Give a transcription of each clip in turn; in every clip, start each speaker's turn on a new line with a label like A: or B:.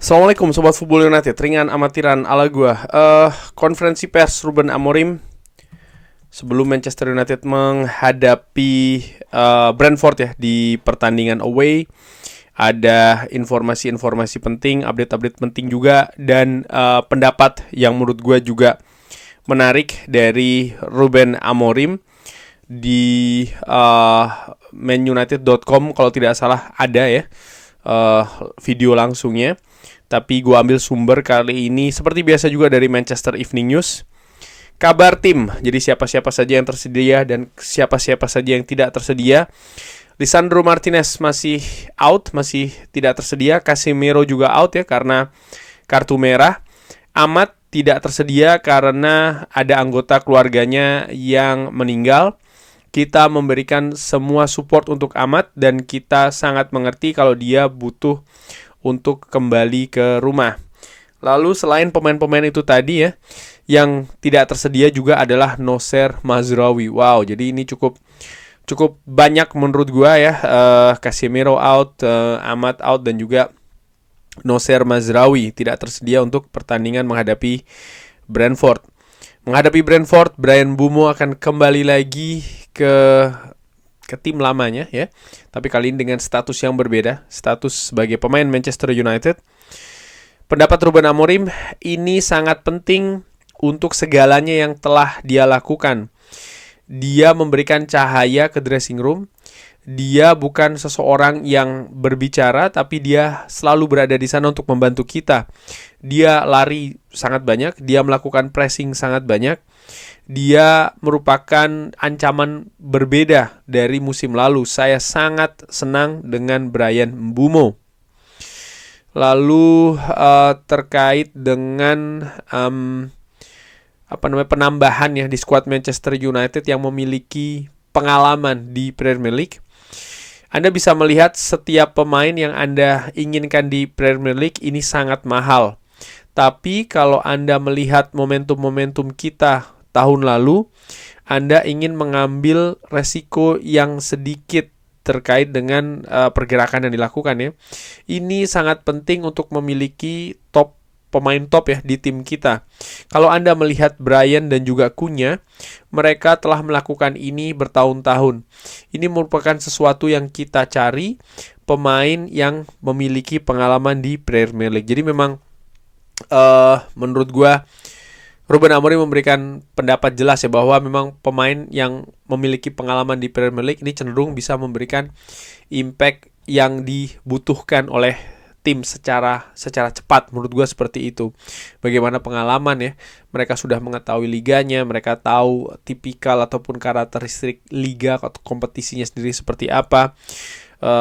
A: Assalamualaikum Sobat Football United, ringan amatiran ala gua. Konferensi pers Ruben Amorim sebelum Manchester United menghadapi Brentford ya di pertandingan away. Ada informasi-informasi penting, update-update penting juga, dan pendapat yang menurut gua juga menarik dari Ruben Amorim di manunited.com kalau tidak salah ada ya video langsungnya. Tapi gue ambil sumber kali ini seperti biasa juga dari Manchester Evening News. Kabar tim, jadi siapa-siapa saja yang tersedia dan siapa-siapa saja yang tidak tersedia. Lisandro Martinez masih out, masih tidak tersedia. Casemiro juga out ya karena kartu merah. Amat tidak tersedia karena ada anggota keluarganya yang meninggal. Kita memberikan semua support untuk Amat dan kita sangat mengerti kalau dia butuh untuk kembali ke rumah. Lalu selain pemain-pemain itu tadi ya, yang tidak tersedia juga adalah Nocer Mazraoui. Wow, jadi ini cukup banyak menurut gua ya. Casemiro out, Amat out, dan juga Nocer Mazraoui tidak tersedia untuk pertandingan menghadapi Brentford. Menghadapi Brentford, Bryan Mbeumo akan kembali lagi ke tim lamanya ya. Tapi kali ini dengan status yang berbeda, status sebagai pemain Manchester United. Pendapat Ruben Amorim, ini sangat penting untuk segalanya yang telah dia lakukan. Dia memberikan cahaya ke dressing room. Dia bukan seseorang yang berbicara, tapi dia selalu berada di sana untuk membantu kita. Dia lari sangat banyak, dia melakukan pressing sangat banyak. Dia merupakan ancaman berbeda dari musim lalu. Saya sangat senang dengan Bryan Mbeumo. Lalu terkait dengan penambahan ya di skuad Manchester United yang memiliki pengalaman di Premier League. Anda bisa melihat setiap pemain yang Anda inginkan di Premier League ini sangat mahal. Tapi kalau Anda melihat momentum-momentum kita tahun lalu, Anda ingin mengambil resiko yang sedikit terkait dengan pergerakan yang dilakukan ya. Ini sangat penting untuk memiliki pemain top ya di tim kita. Kalau Anda melihat Brian dan juga Cunha, mereka telah melakukan ini bertahun-tahun. Ini merupakan sesuatu yang kita cari, pemain yang memiliki pengalaman di Premier League. Jadi memang menurut gua Ruben Amorim memberikan pendapat jelas ya bahwa memang pemain yang memiliki pengalaman di Premier League ini cenderung bisa memberikan impact yang dibutuhkan oleh tim secara cepat. Menurut gue seperti itu. Bagaimana pengalaman ya, mereka sudah mengetahui liganya, mereka tahu tipikal ataupun karakteristik liga atau kompetisinya sendiri seperti apa.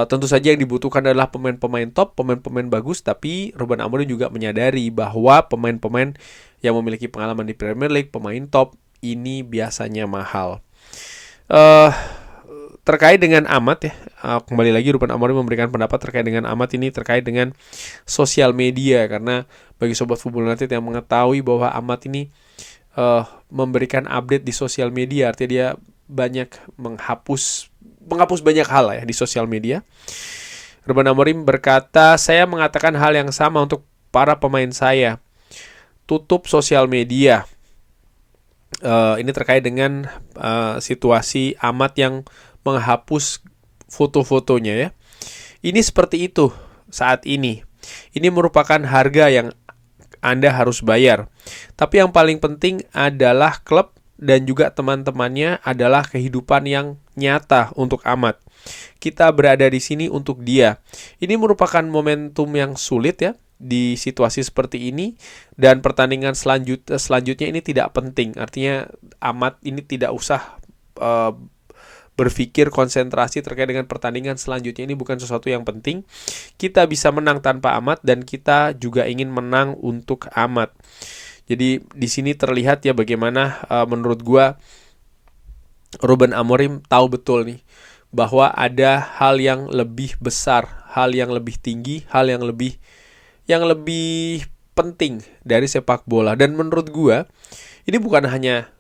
A: Tentu saja yang dibutuhkan adalah pemain-pemain top, pemain-pemain bagus, tapi Ruben Amorim juga menyadari bahwa pemain-pemain yang memiliki pengalaman di Premier League, pemain top, ini biasanya mahal. Terkait dengan Amat ya, kembali lagi Ruben Amorim memberikan pendapat terkait dengan Amat ini terkait dengan sosial media, karena bagi Sobat Football United yang mengetahui bahwa Amat ini memberikan update di sosial media, artinya dia banyak menghapus banyak hal ya di sosial media. Ruben Amorim berkata, saya mengatakan hal yang sama untuk para pemain saya. Tutup sosial media. Ini terkait dengan situasi Amat yang menghapus foto-fotonya ya. Ini seperti itu saat ini. Ini merupakan harga yang Anda harus bayar. Tapi yang paling penting adalah klub dan juga teman-temannya adalah kehidupan yang nyata untuk Amat. Kita berada di sini untuk dia. Ini merupakan momentum yang sulit ya di situasi seperti ini, dan pertandingan selanjutnya ini tidak penting. Artinya Amat ini tidak usah berpikir konsentrasi terkait dengan pertandingan selanjutnya, ini bukan sesuatu yang penting. Kita bisa menang tanpa Amat dan kita juga ingin menang untuk Amat. Jadi di sini terlihat ya bagaimana menurut gua Ruben Amorim tahu betul nih bahwa ada hal yang lebih besar, hal yang lebih tinggi, hal yang lebih penting dari sepak bola. Dan menurut gua ini bukan hanya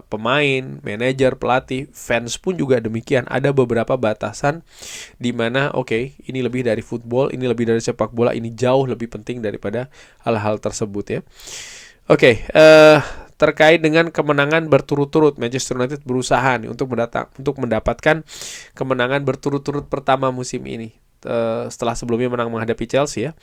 A: pemain, manajer, pelatih, fans pun juga demikian. Ada beberapa batasan di mana ini lebih dari football, ini lebih dari sepak bola, ini jauh lebih penting daripada hal-hal tersebut ya. Terkait dengan kemenangan berturut-turut, Manchester United berusaha nih untuk mendapatkan kemenangan berturut-turut pertama musim ini, setelah sebelumnya menang menghadapi Chelsea ya.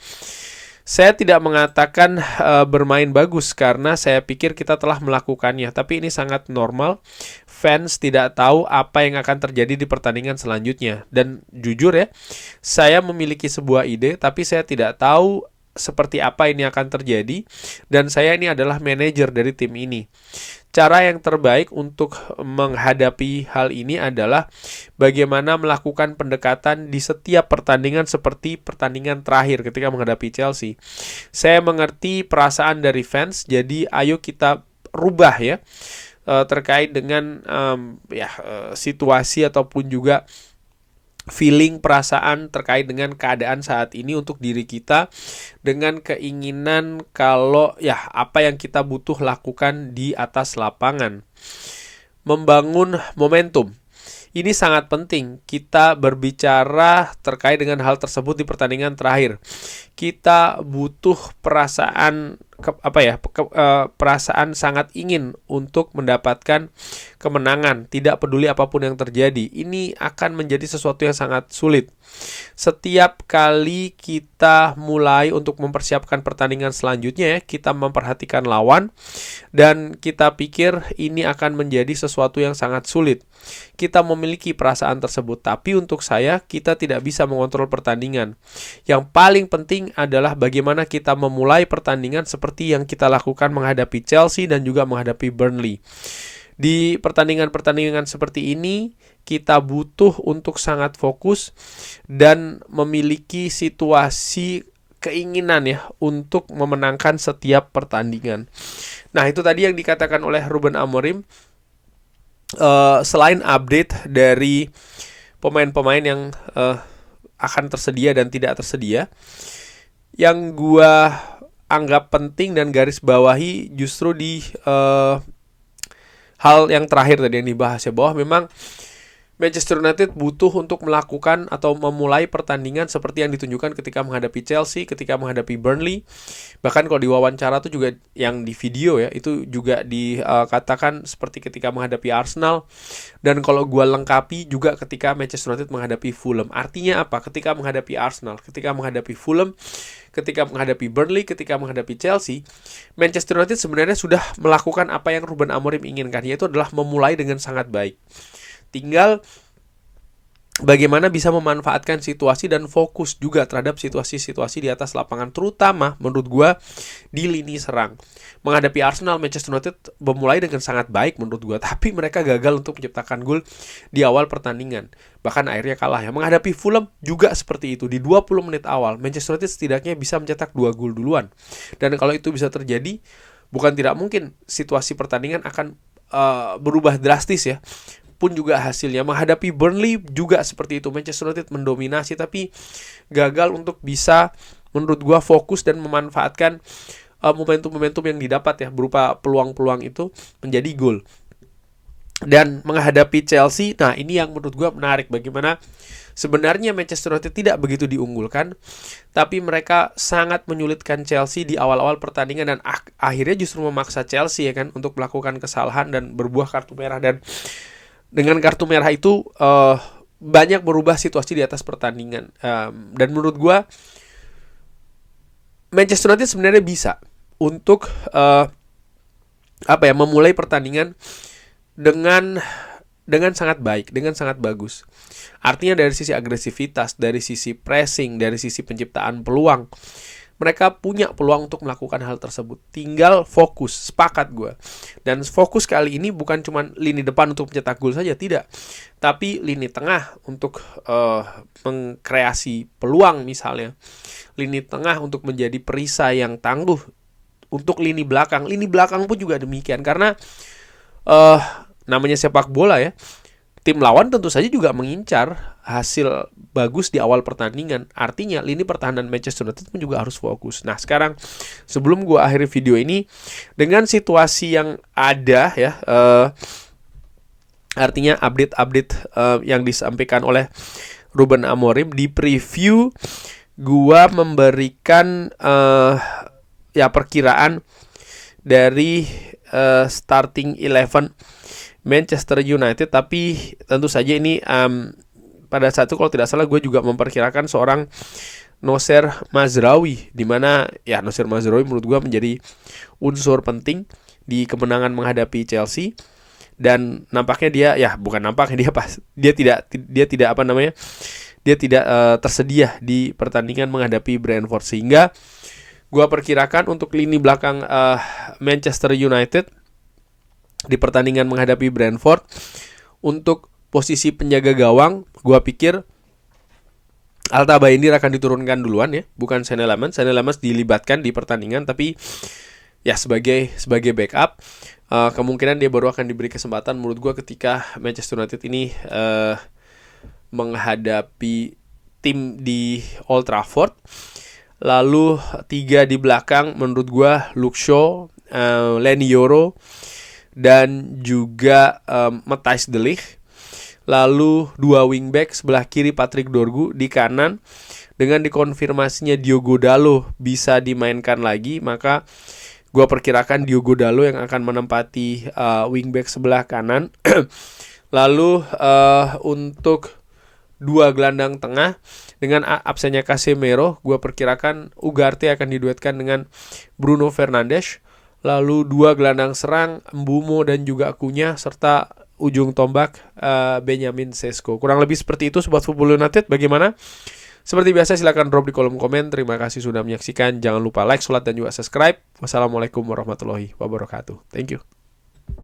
A: Saya tidak mengatakan bermain bagus karena saya pikir kita telah melakukannya, tapi ini sangat normal. Fans tidak tahu apa yang akan terjadi di pertandingan selanjutnya. Dan jujur ya, saya memiliki sebuah ide, tapi saya tidak tahu seperti apa ini akan terjadi. Dan saya ini adalah manajer dari tim ini. Cara yang terbaik untuk menghadapi hal ini adalah bagaimana melakukan pendekatan di setiap pertandingan seperti pertandingan terakhir ketika menghadapi Chelsea. Saya mengerti perasaan dari fans, jadi ayo kita rubah ya terkait dengan situasi ataupun juga feeling, perasaan terkait dengan keadaan saat ini untuk diri kita, dengan keinginan kalau apa yang kita butuh lakukan di atas lapangan. Membangun momentum. Ini sangat penting kita berbicara terkait dengan hal tersebut di pertandingan terakhir. Kita butuh perasaan perasaan sangat ingin untuk mendapatkan kemenangan, tidak peduli apapun yang terjadi. Ini akan menjadi sesuatu yang sangat sulit. Setiap kali kita mulai untuk mempersiapkan pertandingan selanjutnya, kita memperhatikan lawan dan kita pikir ini akan menjadi sesuatu yang sangat sulit. Kita memiliki perasaan tersebut, tapi untuk saya, kita tidak bisa mengontrol pertandingan. Yang paling penting adalah bagaimana kita memulai pertandingan seperti yang kita lakukan menghadapi Chelsea dan juga menghadapi Burnley. Di pertandingan-pertandingan seperti ini, kita butuh untuk sangat fokus dan memiliki situasi keinginan ya untuk memenangkan setiap pertandingan. Nah, itu tadi yang dikatakan oleh Ruben Amorim. Selain update dari pemain-pemain yang akan tersedia dan tidak tersedia, yang gua anggap penting dan garis bawahi justru di hal yang terakhir tadi yang dibahas ya, bahwa memang Manchester United butuh untuk melakukan atau memulai pertandingan seperti yang ditunjukkan ketika menghadapi Chelsea, ketika menghadapi Burnley. Bahkan kalau di wawancara tuh juga yang di video ya, itu juga dikatakan seperti ketika menghadapi Arsenal. Dan kalau gue lengkapi juga ketika Manchester United menghadapi Fulham. Artinya apa? Ketika menghadapi Arsenal, ketika menghadapi Fulham, ketika menghadapi Burnley, ketika menghadapi Chelsea, Manchester United sebenarnya sudah melakukan apa yang Ruben Amorim inginkan, yaitu adalah memulai dengan sangat baik. Tinggal bagaimana bisa memanfaatkan situasi dan fokus juga terhadap situasi-situasi di atas lapangan, terutama menurut gue di lini serang. Menghadapi Arsenal, Manchester United memulai dengan sangat baik menurut gue, tapi mereka gagal untuk menciptakan gol di awal pertandingan. Bahkan akhirnya kalah ya. Menghadapi Fulham juga seperti itu. Di 20 menit awal, Manchester United setidaknya bisa mencetak 2 gol duluan. Dan kalau itu bisa terjadi, bukan tidak mungkin situasi pertandingan akan berubah drastis ya. Pun juga hasilnya. Menghadapi Burnley juga seperti itu. Manchester United mendominasi tapi gagal untuk bisa menurut gua fokus dan memanfaatkan momentum-momentum yang didapat ya, berupa peluang-peluang itu menjadi gol. Dan menghadapi Chelsea, nah ini yang menurut gua menarik, bagaimana sebenarnya Manchester United tidak begitu diunggulkan, tapi mereka sangat menyulitkan Chelsea di awal-awal pertandingan dan akhirnya justru memaksa Chelsea ya kan untuk melakukan kesalahan dan berbuah kartu merah. Dan dengan kartu merah itu banyak berubah situasi di atas pertandingan. Dan menurut gue Manchester United sebenarnya bisa untuk memulai pertandingan dengan sangat baik, dengan sangat bagus. Artinya dari sisi agresivitas, dari sisi pressing, dari sisi penciptaan peluang, mereka punya peluang untuk melakukan hal tersebut. Tinggal fokus, sepakat gue. Dan fokus kali ini bukan cuma lini depan untuk mencetak gol saja, tidak. Tapi lini tengah untuk mengkreasi peluang misalnya. Lini tengah untuk menjadi perisai yang tangguh. Untuk lini belakang pun juga demikian. Karena namanya sepak bola ya. tim lawan tentu saja juga mengincar hasil bagus di awal pertandingan. Artinya lini pertahanan Manchester United pun juga harus fokus. Nah sekarang sebelum gue akhiri video ini, dengan situasi yang ada ya, artinya update-update yang disampaikan oleh Ruben Amorim di preview, gue memberikan ya perkiraan dari starting 11 Manchester United. Tapi tentu saja ini pada saat itu kalau tidak salah gue juga memperkirakan seorang Nocer Mazraoui, dimana ya Nocer Mazraoui menurut gue menjadi unsur penting di kemenangan menghadapi Chelsea. Dan nampaknya dia tidak tersedia di pertandingan menghadapi Brentford, sehingga gue perkirakan untuk lini belakang Manchester United di pertandingan menghadapi Brentford, untuk posisi penjaga gawang, gue pikir Altabaindir akan diturunkan duluan ya, bukan Senne Lammens. Senne Lammens dilibatkan di pertandingan, tapi ya sebagai backup. Kemungkinan dia baru akan diberi kesempatan menurut gue ketika Manchester United ini menghadapi tim di Old Trafford. Lalu 3 di belakang menurut gue Luke Shaw, Leny Yoro, dan juga Matthijs de Ligt. Lalu 2 wingback, sebelah kiri Patrick Dorgu, di kanan dengan dikonfirmasinya Diogo Dalot bisa dimainkan lagi, maka gue perkirakan Diogo Dalot yang akan menempati wingback sebelah kanan. Lalu untuk 2 gelandang tengah dengan absennya Casemiro, gue perkirakan Ugarte akan diduetkan dengan Bruno Fernandes. Lalu 2 gelandang serang, Mbeumo dan juga Acuna, serta ujung tombak Benjamin Sesko. Kurang lebih seperti itu Sobat Football United. Bagaimana? Seperti biasa silahkan drop di kolom komen. Terima kasih sudah menyaksikan. Jangan lupa like, sholat, dan juga subscribe. Wassalamualaikum warahmatullahi wabarakatuh. Thank you.